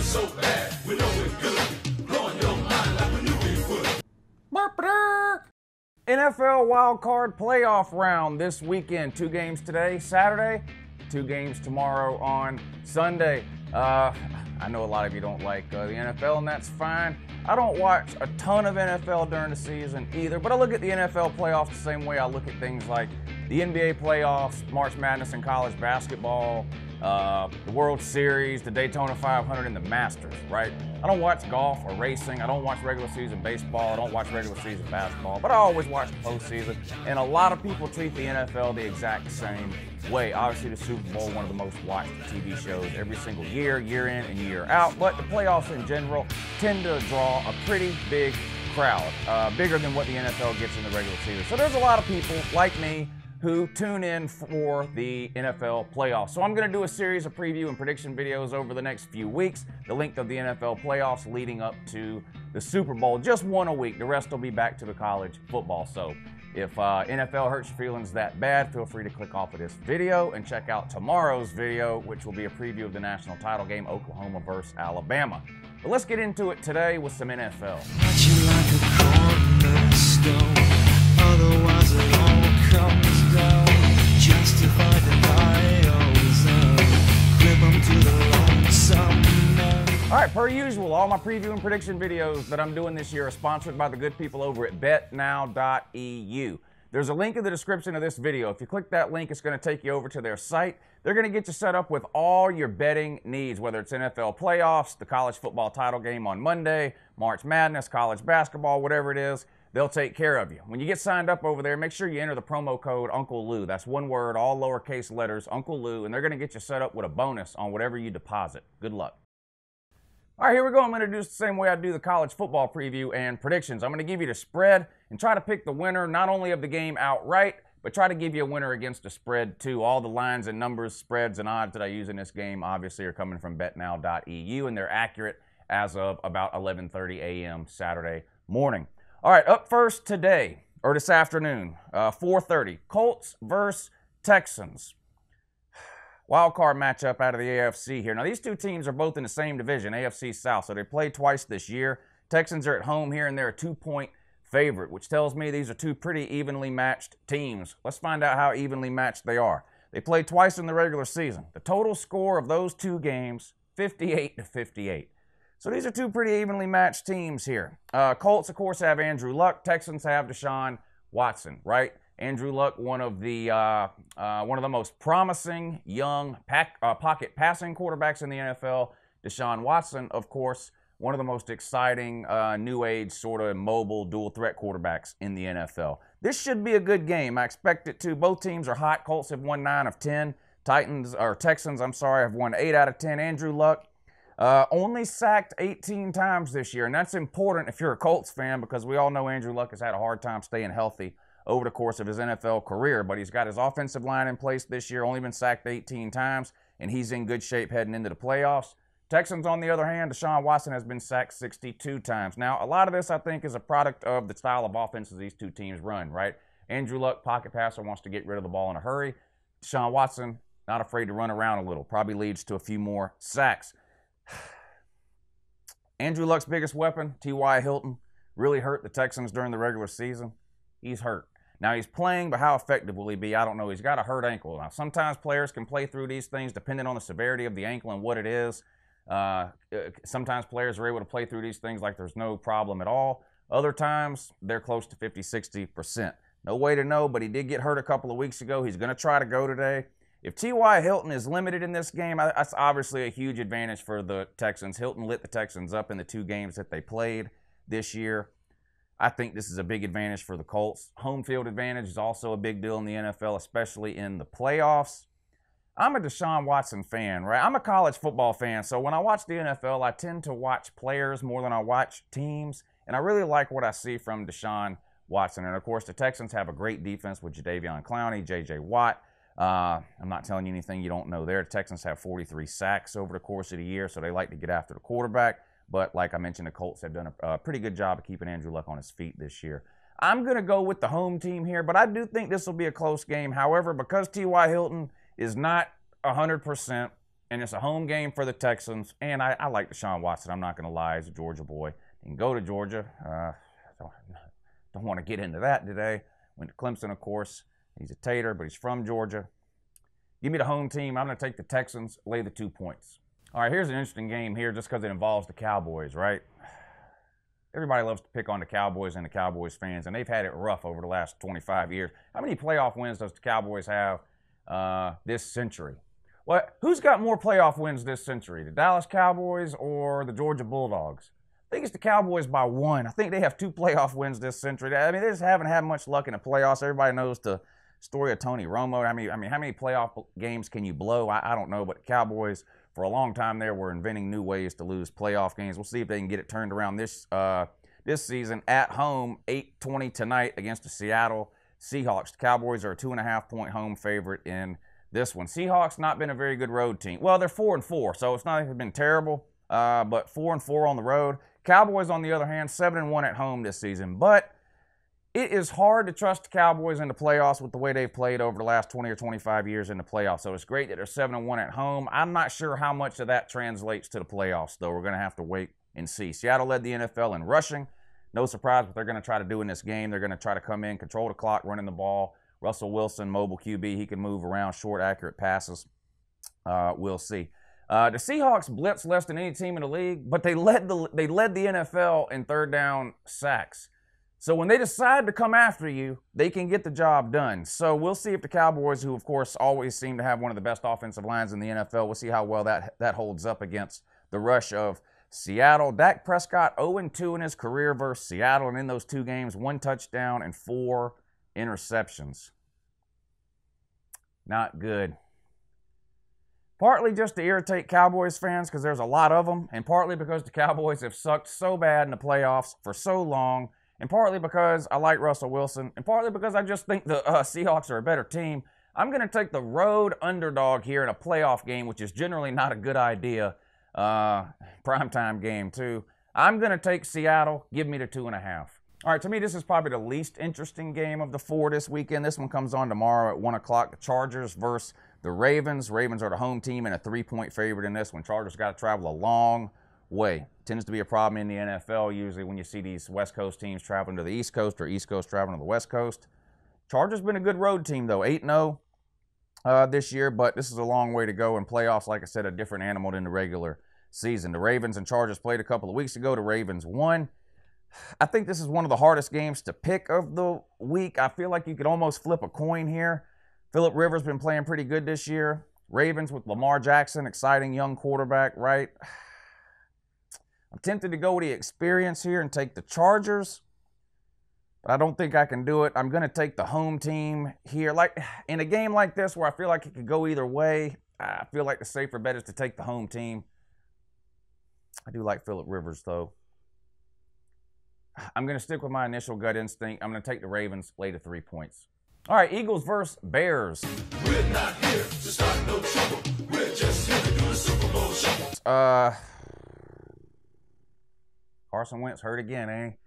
good, so bad, we know we're good. Blowing your mind like we knew we would. NFL wildcard playoff round this weekend. 2 games today, Saturday. 2 games tomorrow on Sunday. I know a lot of you don't like the NFL, and that's fine. I don't watch a ton of NFL during the season either, but I look at the NFL playoffs the same way I look at things like the NBA playoffs, March Madness in college basketball, the World Series, the Daytona 500, and the Masters, right? I don't watch golf or racing. I don't watch regular season baseball. I don't watch regular season basketball, but I always watch the postseason. And a lot of people treat the NFL the exact same way. Obviously, the Super Bowl, one of the most watched TV shows every single year, year in and year out. But the playoffs in general tend to draw a pretty big crowd, bigger than what the NFL gets in the regular season. So there's a lot of people like me who tune in for the NFL playoffs. So I'm going to do a series of preview and prediction videos over the next few weeks, the length of the NFL playoffs leading up to the Super Bowl. Just one a week. The rest will be back to the college football. So if NFL hurts your feelings that bad, feel free to click off of this video and check out tomorrow's video, which will be a preview of the national title game, Oklahoma versus Alabama. But let's get into it today with some NFL. Otherwise it all comes down. Justify denials and grip them to the lonesome man. All right, per usual, all my preview and prediction videos that I'm doing this year are sponsored by the good people over at betnow.eu. There's a link in the description of this video. If you click that link, it's going to take you over to their site. They're going to get you set up with all your betting needs, whether it's NFL playoffs, the college football title game on Monday, March Madness, college basketball, whatever it is. They'll take care of you. When you get signed up over there, make sure you enter the promo code Uncle Lou. That's one word, all lowercase letters, Uncle Lou, and they're going to get you set up with a bonus on whatever you deposit. Good luck. All right, here we go. I'm going to do this the same way I do the college football preview and predictions. I'm going to give you the spread and try to pick the winner, not only of the game outright, but try to give you a winner against the spread too. All the lines and numbers, spreads, and odds that I use in this game obviously are coming from betnow.eu, and they're accurate as of about 11:30 a.m. Saturday morning. All right, up first today, or this afternoon, 4:30, Colts versus Texans. Wild card matchup out of the AFC here. Now, these two teams are both in the same division, AFC South, so they played twice this year. Texans are at home here, and they're a 2-point favorite, which tells me these are two pretty evenly matched teams. Let's find out how evenly matched they are. They played twice in the regular season. The total score of those 2 games, 58-58. So these are two pretty evenly matched teams here. Colts, of course, have Andrew Luck. Texans have Deshaun Watson, right? Andrew Luck, one of the most promising young pocket passing quarterbacks in the NFL. Deshaun Watson, of course, one of the most exciting new age sort of mobile dual threat quarterbacks in the NFL. This should be a good game. I expect it to. Both teams are hot. Colts have won 9 of 10. Texans, have won 8 out of 10. Andrew Luck only sacked 18 times this year, and that's important if you're a Colts fan because we all know Andrew Luck has had a hard time staying healthy over the course of his NFL career, but he's got his offensive line in place this year, only been sacked 18 times, and he's in good shape heading into the playoffs. Texans, on the other hand, Deshaun Watson has been sacked 62 times. Now, a lot of this, I think, is a product of the style of offenses these two teams run, right? Andrew Luck, pocket passer, wants to get rid of the ball in a hurry. Deshaun Watson, not afraid to run around a little, probably leads to a few more sacks. Andrew Luck's biggest weapon, T.Y. Hilton, really hurt the Texans during the regular season. He's hurt. Now, he's playing, but how effective will he be? I don't know. He's got a hurt ankle. Now, sometimes players can play through these things depending on the severity of the ankle and what it is. Sometimes players are able to play through these things like there's no problem at all. Other times, they're close to 50-60%. No way to know, but he did get hurt a couple of weeks ago. He's going to try to go today. If T.Y. Hilton is limited in this game, that's obviously a huge advantage for the Texans. Hilton lit the Texans up in the 2 games that they played this year. I think this is a big advantage for the Colts. Home field advantage is also a big deal in the NFL, especially in the playoffs. I'm a Deshaun Watson fan, right? I'm a college football fan, so when I watch the NFL, I tend to watch players more than I watch teams, and I really like what I see from Deshaun Watson. And, of course, the Texans have a great defense with Jadeveon Clowney, J.J. Watt. I'm not telling you anything you don't know there. The Texans have 43 sacks over the course of the year, so they like to get after the quarterback. But like I mentioned, the Colts have done a pretty good job of keeping Andrew Luck on his feet this year. I'm going to go with the home team here, but I do think this will be a close game. However, because T.Y. Hilton is not 100%, and it's a home game for the Texans. And I like Deshaun Watson. I'm not going to lie. He's a Georgia boy. He can go to Georgia. Don't want to get into that today. Went to Clemson, of course. He's a tater, but he's from Georgia. Give me the home team. I'm going to take the Texans, lay the 2 points. All right, here's an interesting game here just because it involves the Cowboys, right? Everybody loves to pick on the Cowboys and the Cowboys fans, and they've had it rough over the last 25 years. How many playoff wins does the Cowboys have this century? Who's got more playoff wins this century, the Dallas Cowboys or the Georgia Bulldogs? I think it's the Cowboys by 1. I think they have 2 playoff wins this century. I mean, they just haven't had much luck in the playoffs. Everybody knows the story of Tony Romo. I mean, how many playoff games can you blow? I don't know, but the Cowboys, for a long time there, were inventing new ways to lose playoff games. We'll see if they can get it turned around this season at home, 8:20 tonight against the Seattle Seahawks. The Cowboys are a 2.5-point home favorite in this one. Seahawks not been a very good road team. Well, they're 4-4, so it's not like they've been terrible, but 4-4 on the road. Cowboys, on the other hand, 7-1 at home this season. But it is hard to trust the Cowboys in the playoffs with the way they've played over the last 20 or 25 years in the playoffs. So it's great that they're 7-1 at home. I'm not sure how much of that translates to the playoffs, though. We're going to have to wait and see. Seattle led the NFL in rushing. No surprise what they're going to try to do in this game. They're going to try to come in, control the clock, running the ball. Russell Wilson, mobile QB, he can move around, short, accurate passes. We'll see. The Seahawks blitz less than any team in the league, but they led the NFL in third down sacks. So when they decide to come after you, they can get the job done. So we'll see if the Cowboys, who of course always seem to have one of the best offensive lines in the NFL, we'll see how well that holds up against the rush of Seattle. Dak Prescott 0-2 in his career versus Seattle, and in those 2 games, 1 touchdown and 4 interceptions. Not good. Partly just to irritate Cowboys fans because there's a lot of them, and partly because the Cowboys have sucked so bad in the playoffs for so long, and partly because I like Russell Wilson, and partly because I just think the Seahawks are a better team. I'm going to take the road underdog here in a playoff game, which is generally not a good idea. Primetime game, too. I'm going to take Seattle. Give me the 2.5. All right, to me, this is probably the least interesting game of the 4 this weekend. This one comes on tomorrow at 1 o'clock. The Chargers versus the Ravens. Ravens are the home team and a 3-point favorite in this one. Chargers got to travel a long way. Tends to be a problem in the NFL usually when you see these West Coast teams traveling to the East Coast or East Coast traveling to the West Coast. Chargers been a good road team, though. 8-0 this year, but this is a long way to go in playoffs. Like I said, a different animal than the regular season. The Ravens and Chargers played a couple of weeks ago. The Ravens won. I think this is one of the hardest games to pick of the week. I feel like you could almost flip a coin here. Phillip Rivers been playing pretty good this year. Ravens with Lamar Jackson, exciting young quarterback, right? I'm tempted to go with the experience here and take the Chargers, but I don't think I can do it. I'm going to take the home team here. Like in a game like this where I feel like it could go either way, I feel like the safer bet is to take the home team. I do like Phillip Rivers, though. I'm going to stick with my initial gut instinct. I'm going to take the Ravens, lay to 3 points. All right, Eagles versus Bears. We're not here to start no trouble. We're just here to do the Super Bowl shuffle. Carson Wentz hurt again, ain't he?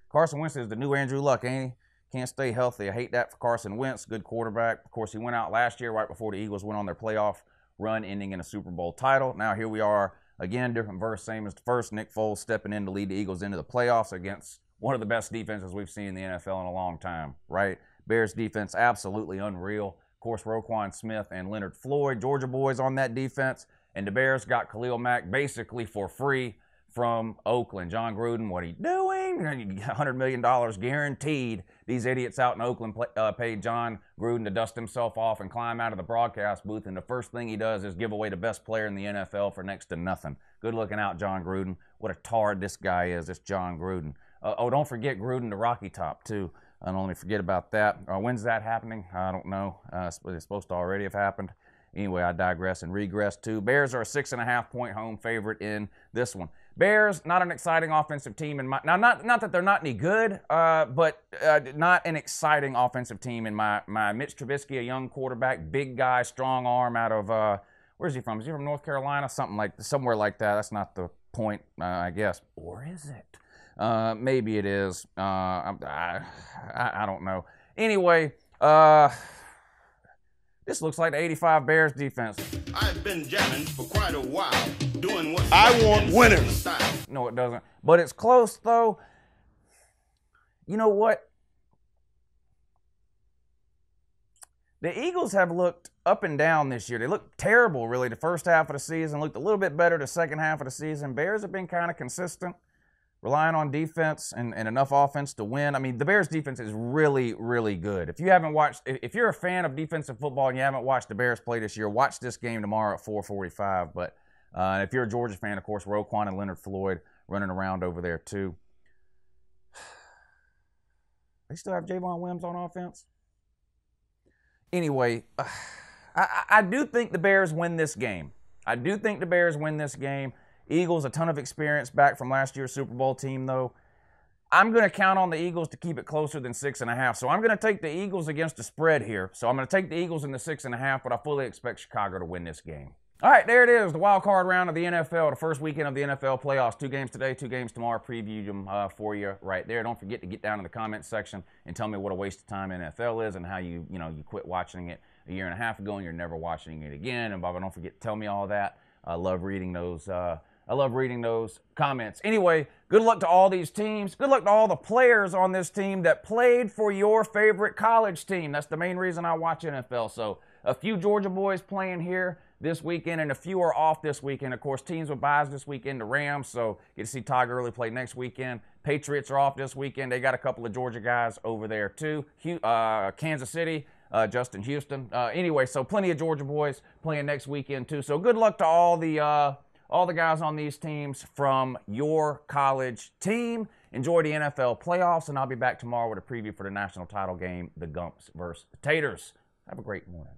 Carson Wentz is the new Andrew Luck, ain't he? Can't stay healthy. I hate that for Carson Wentz. Good quarterback. Of course, he went out last year right before the Eagles went on their playoff run, ending in a Super Bowl title. Now here we are again, different verse, same as the first. Nick Foles stepping in to lead the Eagles into the playoffs against one of the best defenses we've seen in the NFL in a long time, right? Bears defense, absolutely unreal. Of course, Roquan Smith and Leonard Floyd, Georgia boys on that defense. And the Bears got Khalil Mack basically for free from Oakland. John Gruden, what are you doing? $100 million guaranteed. These idiots out in Oakland paid John Gruden to dust himself off and climb out of the broadcast booth. And the first thing he does is give away the best player in the NFL for next to nothing. Good looking out, John Gruden. What a tard this guy is, this John Gruden. Don't forget Gruden to Rocky Top, too. Don't let me forget about that. When's that happening? I don't know. It's supposed to already have happened. Anyway, I digress and regress, too. Bears are a 6.5-point home favorite in this one. Bears, not an exciting offensive team in my... Now, not that they're not any good, but not an exciting offensive team in my Mitch Trubisky, a young quarterback, big guy, strong arm out of... where's he from? Is he from North Carolina? Somewhere like that. That's not the point, I guess. Or is it? Maybe it is. I don't know. Anyway, This looks like the 85 Bears defense. I've been jamming for quite a while, doing what I want winners. No, it doesn't. But it's close, though. You know what? The Eagles have looked up and down this year. They looked terrible, really, the first half of the season. Looked a little bit better the second half of the season. Bears have been kind of consistent, relying on defense and enough offense to win. I mean, the Bears' defense is really, really good. If you haven't watched, if you're a fan of defensive football and you haven't watched the Bears play this year, watch this game tomorrow at 4:45. But if you're a Georgia fan, of course, Roquan and Leonard Floyd running around over there, too. They still have Javon Wims on offense? Anyway, I do think the Bears win this game. I do think the Bears win this game. Eagles, a ton of experience back from last year's Super Bowl team, though. I'm going to count on the Eagles to keep it closer than 6.5. So I'm going to take the Eagles against the spread here. So I'm going to take the Eagles in the 6.5, but I fully expect Chicago to win this game. All right, there it is, the wild card round of the NFL, the first weekend of the NFL playoffs. 2 games today, 2 games tomorrow. Previewed them for you right there. Don't forget to get down in the comments section and tell me what a waste of time NFL is and how you quit watching it a year and a half ago and you're never watching it again. And Baba, don't forget to tell me all that. I love reading those. I love reading those comments. Anyway, good luck to all these teams. Good luck to all the players on this team that played for your favorite college team. That's the main reason I watch NFL. So a few Georgia boys playing here this weekend, and a few are off this weekend. Of course, teams with byes this weekend, the Rams, so get to see Todd Gurley play next weekend. Patriots are off this weekend. They got a couple of Georgia guys over there, too. Kansas City, Justin Houston. Anyway, so plenty of Georgia boys playing next weekend, too. So good luck to all the guys on these teams from your college team. Enjoy the NFL playoffs, and I'll be back tomorrow with a preview for the national title game, the Gumps versus the Taters. Have a great morning.